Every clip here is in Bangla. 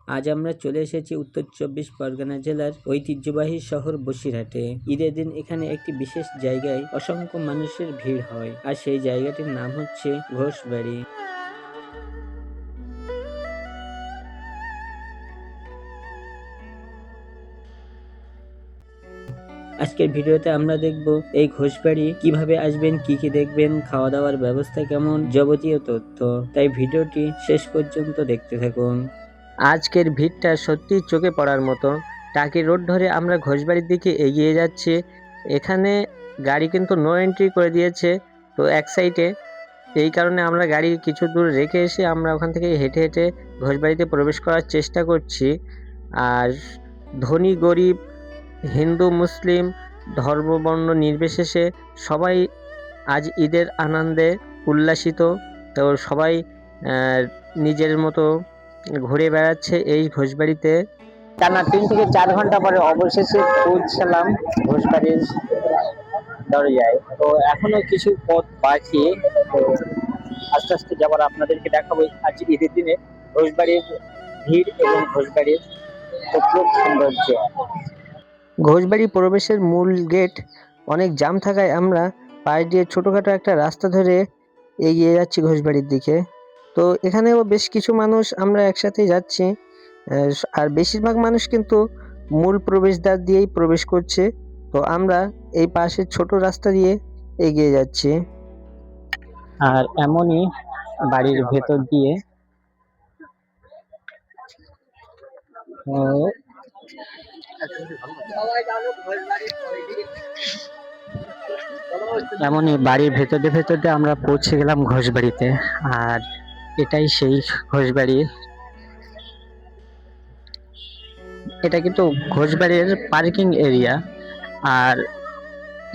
আজ আমরা চলে এসেছি উত্তর 24 পরগনা জেলার ঐতিহ্যবাহী শহর বসিরহাটে। ঈদের দিন এখানে একটি বিশেষ জায়গায় অসংখ্য মানুষের ভিড় হয়, আর সেই জায়গাটির নাম হচ্ছে ঘোষবাড়ি। আজকের ভিডিওতে আমরা দেখব এই ঘোষবাড়ি কিভাবে আসবেন, কি কি দেখবেন, খাওয়া দাওয়ার ব্যবস্থা কেমন, যাবতীয় তথ্য। তাই ভিডিওটি শেষ পর্যন্ত দেখতে থাকুন। আজকের ভিড়টা সত্যি চোখে পড়ার মতো। টাকি রোড ধরে আমরা ঘোষবাড়ির দিকে এগিয়ে যাচ্ছি। এখানে গাড়ি কিন্তু নো এন্ট্রি করে দিয়েছে, তো এক সাইডে। এই কারণে আমরা গাড়ি কিছু দূর রেখে এসে আমরা ওখান থেকে হেঁটে হেঁটে ঘোষবাড়িতে প্রবেশ করার চেষ্টা করছি। আর ধনী গরিব, হিন্দু মুসলিম, ধর্ম বর্ণ নির্বিশেষে সবাই আজ ঈদের আনন্দে উল্লাসিত। তো সবাই নিজের মতো ঘুরে বেড়াচ্ছে এই ঘোষবাড়িতে। টানা 3 থেকে 4 ঘন্টা পরে অবশেষে পৌঁছলাম ঘোষবাড়ির দরজায়। তো এখনো কিছু পথ বাকি, তো আস্তে আস্তে যাবার আপনাদেরকে দেখাবো আজ ঈদের দিনে ঘোষবাড়ির ভিড় এবং ঘোষবাড়ির অপরূপ সৌন্দর্য। ঘোষবাড়ি প্রবেশের মূল গেট অনেক জাম থাকায় আমরা পাশ দিয়ে ছোটখাটো একটা রাস্তা ধরে এগিয়ে যাচ্ছি ঘোষবাড়ির দিকে। তো এখানেও বেশ কিছু মানুষ আমরা একসাথে যাচ্ছি, আর বেশিরভাগ মানুষ কিন্তু মূল প্রবেশদ্বার দিয়েই প্রবেশ করছে। তো আমরা এই পাশের ছোট রাস্তা দিয়ে এগিয়ে যাচ্ছি। আর এমনই বাড়ির ভেতর দিয়ে এমনই বাড়ির ভেতরে ভেতরে আমরা পৌঁছে গেলাম ঘোষবাড়িতে। আর এটাই সেই ঘোষবাড়ি। এটা কিন্তু ঘোষবাড়ির পার্কিং এরিয়া। আর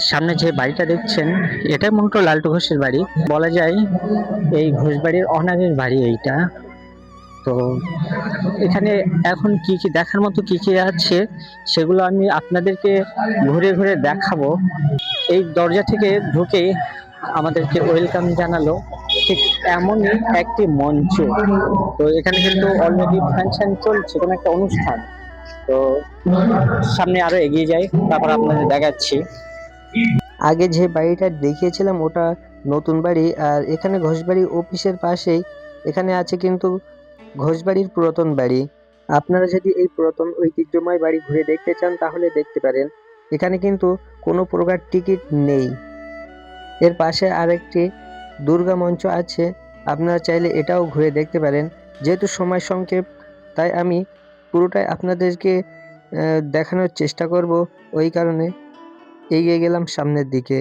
সামনে যে বাড়িটা দেখছেন এটা মূলত লালটু ঘোষের বাড়ি। বলা যায় এই ঘোষবাড়ির অনারের বাড়ি এইটা। তো এখানে এখন কি কি দেখার মতো কি কি আছে সেগুলো আমি আপনাদেরকে ঘুরে ঘুরে দেখাবো। এই দরজা থেকে ঢুকেই আমাদেরকে ওয়েলকাম জানালো ঠিক এমনই একটি মঞ্চ। তো এখানে কিন্তু অলরেডি ফাংশন চলছে, কোনো একটা অনুষ্ঠান। তো সামনে আরো এগিয়ে যাই, তারপর আপনাদের দেখাচ্ছি। আগে যে বাড়িটা দেখিয়েছিলাম ওটা নতুন বাড়ি, আর এখানে ঘোষবাড়ি অফিসের পাশেই এখানে আছে কিন্তু ঘোষবাড়ির পুরাতন বাড়ি। আপনারা যদি এই পুরাতন ঐতিহ্যময় বাড়ি ঘুরে দেখতে চান তাহলে দেখতে পারেন। এখানে কিন্তু কোনো প্রকার টিকিট নেই। এর পাশে আরেকটি দুর্গা মঞ্চ আছে, আপনারা চাইলে এটাও ঘুরে দেখতে পারেন। যেহেতু সময় সংক্ষেপ তাই আমি পুরোটাই আপনাদেরকে দেখানোর চেষ্টা করব, ওই কারণে এগিয়ে গেলাম সামনের দিকে।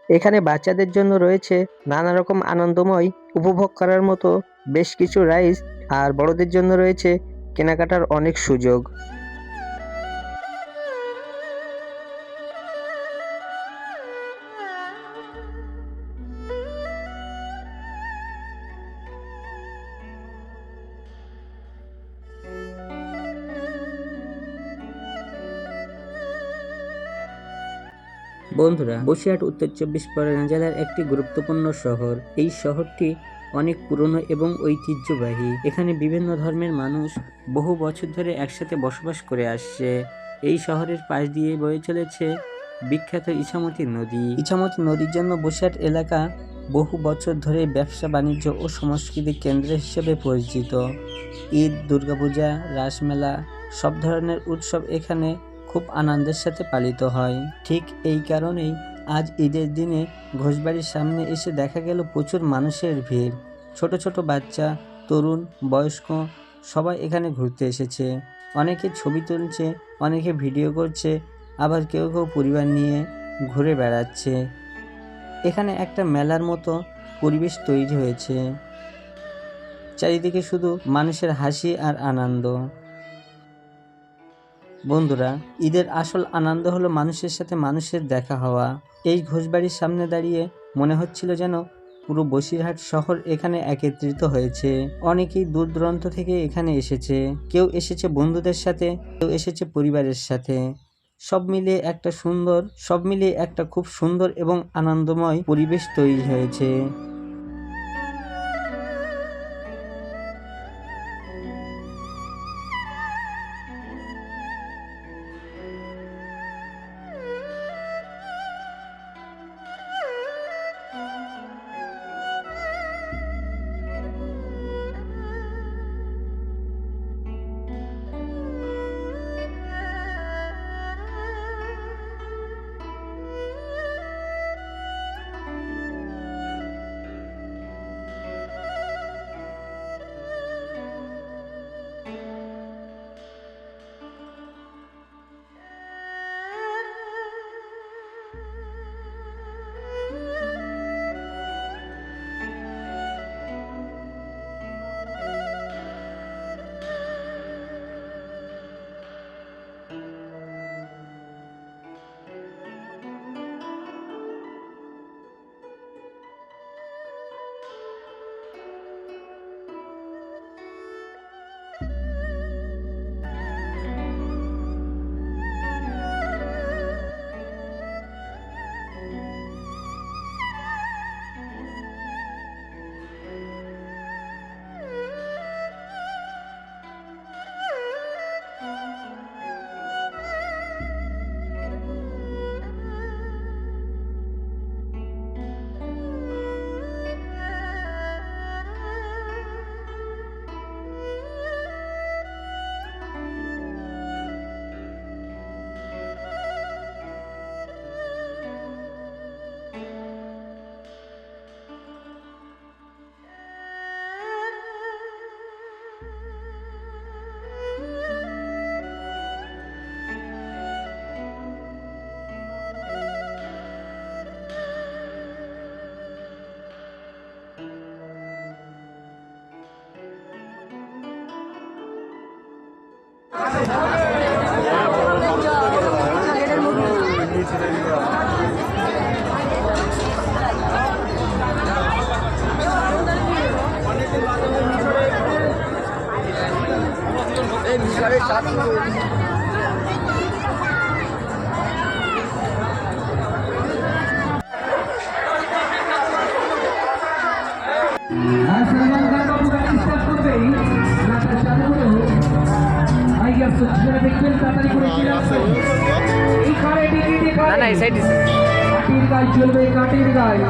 এখানে বাচ্চাদের জন্য রয়েছে নানা রকম আনন্দময় উপভোগ করার মতো বেশ কিছু রাইডস, আর বড়দের জন্য রয়েছে কেনাকাটার অনেক সুযোগ। বন্ধুরা, বসিরহাট উত্তর 24 পরগনা জেলার একটি গুরুত্বপূর্ণ শহর। এই শহরটি অনেক পুরনো এবং ঐতিহ্যবাহী। এখানে বিভিন্ন ধর্মের মানুষ বহু বছর ধরে একসাথে বসবাস করে আসছে। এই শহরের পাশ দিয়ে বয়ে চলেছে বিখ্যাত ইছামতি নদী। ইছামতি নদীর জন্য বসিরহাট এলাকা বহু বছর ধরে ব্যবসা বাণিজ্য ও সাংস্কৃতিক কেন্দ্র হিসেবে পরিচিত। ঈদ, দুর্গাপূজা, রাসমেলা সব ধরনের উৎসব এখানে খুব আনন্দের সাথে পালিত হয়। ঠিক এই কারণেই আজ ঈদের দিনে ঘোষবাড়ির সামনে এসে দেখা গেল প্রচুর মানুষের ভিড়। ছোট ছোট বাচ্চা, তরুণ, বয়স্ক সবাই এখানে ঘুরতে এসেছে। অনেকে ছবি তুলছে, অনেকে ভিডিও করছে, আবার কেউ কেউ পরিবার নিয়ে ঘুরে বেড়াচ্ছে। এখানে একটা মেলার মতো পরিবেশ তৈরি হয়েছে। চারিদিকে শুধু মানুষের হাসি আর আনন্দ। বন্ধুরা, ঈদের আসল আনন্দ হলো মানুষের সাথে মানুষের দেখা হওয়া। এই ঘোষবাড়ির সামনে দাঁড়িয়ে মনে হচ্ছিল যেন পুরো বসিরহাট শহর এখানে একত্রিত হয়েছে। অনেকেই দূর দূরান্ত থেকে এখানে এসেছে। কেউ এসেছে বন্ধুদের সাথে, কেউ এসেছে পরিবারের সাথে। সব মিলিয়ে একটা খুব সুন্দর এবং আনন্দময় পরিবেশ তৈরি হয়েছে। না না এই সাইড কাটির গায়ে চলবে কাটির গায়ে